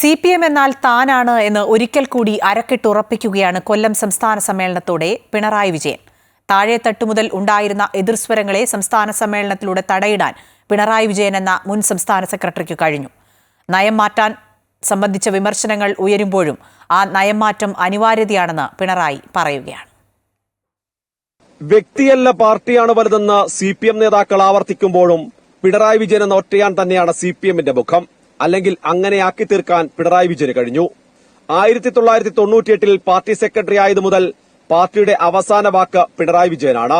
CPM എന്നാൽ താനാണ് എന്ന് ഒരിക്കൽ കൂടി അരക്കിട്ടുറപ്പിക്കുകയാണ് കൊല്ലം സംസ്ഥാന സമ്മേളനത്തോടെ പിണറായി വിജയൻ. താഴെത്തട്ടു മുതൽ ഉണ്ടായിരുന്ന എതിർസ്വരങ്ങളെ സംസ്ഥാന സമ്മേളനത്തിലൂടെ തടയിടാൻ പിണറായി വിജയൻ എന്ന മുൻ സംസ്ഥാന സെക്രട്ടറിക്ക് കഴിഞ്ഞു. നയം മാറ്റാൻ സംബന്ധിച്ച വിമർശനങ്ങൾ ഉയരുമ്പോഴും ആ നയം മാറ്റം അനിവാര്യതയാണെന്ന് പിണറായി പറയുകയാണ്. വ്യക്തിയല്ല പാർട്ടിയാണ് വലുതെന്ന് CPM നേതാക്കൾ ആവർത്തിക്കുമ്പോഴും പിണറായി വിജയൻ എന്ന ഒറ്റയാൻ തന്നെയാണ് CPMന്റെ മുഖം. അല്ലെങ്കിൽ അങ്ങനെയാക്കി തീർക്കാൻ പിണറായി വിജയന് കഴിഞ്ഞു. 1998 പാർട്ടി സെക്രട്ടറി ആയതു മുതൽ പാർട്ടിയുടെ അവസാന വാക്ക് പിണറായി വിജയനാണ്.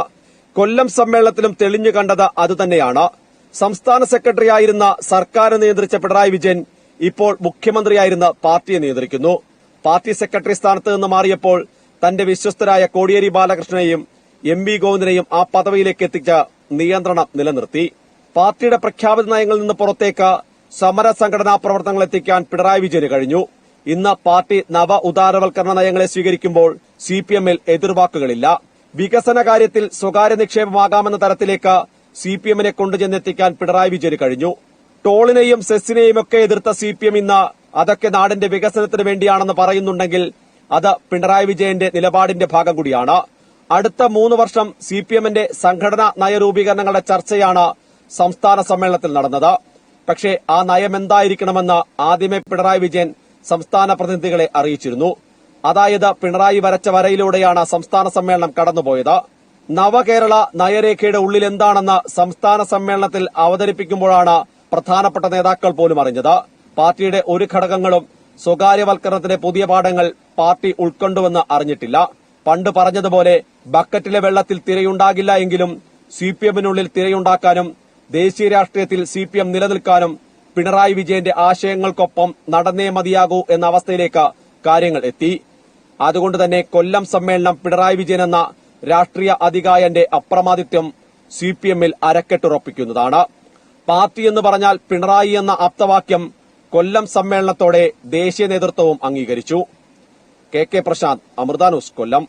കൊല്ലം സമ്മേളനത്തിലും തെളിഞ്ഞു കണ്ടത് അതുതന്നെയാണ്. സംസ്ഥാന സെക്രട്ടറി ആയിരുന്ന സർക്കാർ നിയന്ത്രിച്ച പിണറായി വിജയൻ ഇപ്പോൾ മുഖ്യമന്ത്രിയായിരുന്ന പാർട്ടിയെ നിയന്ത്രിക്കുന്നു. പാർട്ടി സെക്രട്ടറി സ്ഥാനത്ത് നിന്ന് മാറിയപ്പോൾ തന്റെ വിശ്വസ്തരായ കോടിയേരി ബാലകൃഷ്ണനെയും MV ഗോവിന്ദനെയും ആ പദവിയിലേക്ക് എത്തിച്ച നിയന്ത്രണം നിലനിർത്തി. പാർട്ടിയുടെ പ്രഖ്യാപിത നയങ്ങളിൽ നിന്ന് പുറത്തേക്ക് സമര സംഘടനാ പ്രവർത്തനങ്ങൾ എത്തിക്കാൻ പിണറായി വിജയന് കഴിഞ്ഞു. ഇന്ന് പാർട്ടി നവ ഉദാരവൽക്കരണ നയങ്ങളെ സ്വീകരിക്കുമ്പോൾ CPMൽ എതിർവാക്കുകളില്ല. വികസന കാര്യത്തിൽ സ്വകാര്യ നിക്ഷേപമാകാമെന്ന തരത്തിലേക്ക് CPMനെ കൊണ്ടുചെന്നെത്തിക്കാൻ പിണറായി വിജയന് കഴിഞ്ഞു. ടോളിനെയും സെസ്സിനെയും ഒക്കെ എതിർത്ത CPM ഇന്ന് അതൊക്കെ നാടിന്റെ വികസനത്തിന് വേണ്ടിയാണെന്ന് പറയുന്നുണ്ടെങ്കിൽ അത് പിണറായി വിജയന്റെ നിലപാടിന്റെ ഭാഗം കൂടിയാണ്. അടുത്ത 3 വർഷം CPMന്റെ സംഘടനാ നയരൂപീകരണങ്ങളുടെ ചർച്ചയാണ് സംസ്ഥാന സമ്മേളനത്തിൽ നടന്നത്. പക്ഷേ ആ നയം എന്തായിരിക്കണമെന്ന് ആദ്യമേ പിണറായി വിജയൻ സംസ്ഥാന പ്രതിനിധികളെ അറിയിച്ചിരുന്നു. അതായത് പിണറായി വരച്ച വരയിലൂടെയാണ് സംസ്ഥാന സമ്മേളനം കടന്നുപോയത്. നവകേരള നയരേഖയുടെ ഉള്ളിൽ എന്താണെന്ന് സംസ്ഥാന സമ്മേളനത്തിൽ അവതരിപ്പിക്കുമ്പോഴാണ് പ്രധാനപ്പെട്ട നേതാക്കൾ പോലും അറിഞ്ഞത്. പാർട്ടിയുടെ ഒരു ഘടകങ്ങളും സ്വകാര്യവൽക്കരണത്തിന്റെ പുതിയ പാഠങ്ങൾ പാർട്ടി ഉൾക്കൊണ്ടുവെന്ന് അറിഞ്ഞിട്ടില്ല. പണ്ട് പറഞ്ഞതുപോലെ ബക്കറ്റിലെ വെള്ളത്തിൽ തിരയുണ്ടാകില്ല എങ്കിലും CPMനുള്ളിൽ തിരയുണ്ടാക്കാനും ദേശീയ രാഷ്ട്രീയത്തിൽ CPM നിലനിൽക്കാനും പിണറായി വിജയന്റെ ആശയങ്ങൾക്കൊപ്പം നടന്നേ മതിയാകൂ എന്ന അവസ്ഥയിലേക്ക് കാര്യങ്ങൾ എത്തി. അതുകൊണ്ട് തന്നെ കൊല്ലം സമ്മേളനം പിണറായി വിജയൻ എന്ന രാഷ്ട്രീയ അതികായന്റെ അപ്രമാദിത്വം CPMൽ അരക്കെട്ടുറപ്പിക്കുന്നതാണ്. പാർട്ടി എന്ന് പറഞ്ഞാൽ പിണറായി എന്ന ആപ്തവാക്യം കൊല്ലം സമ്മേളനത്തോടെ ദേശീയ നേതൃത്വവും അംഗീകരിച്ചു. KK പ്രശാന്ത്, അമൃത ന്യൂസ്, കൊല്ലം.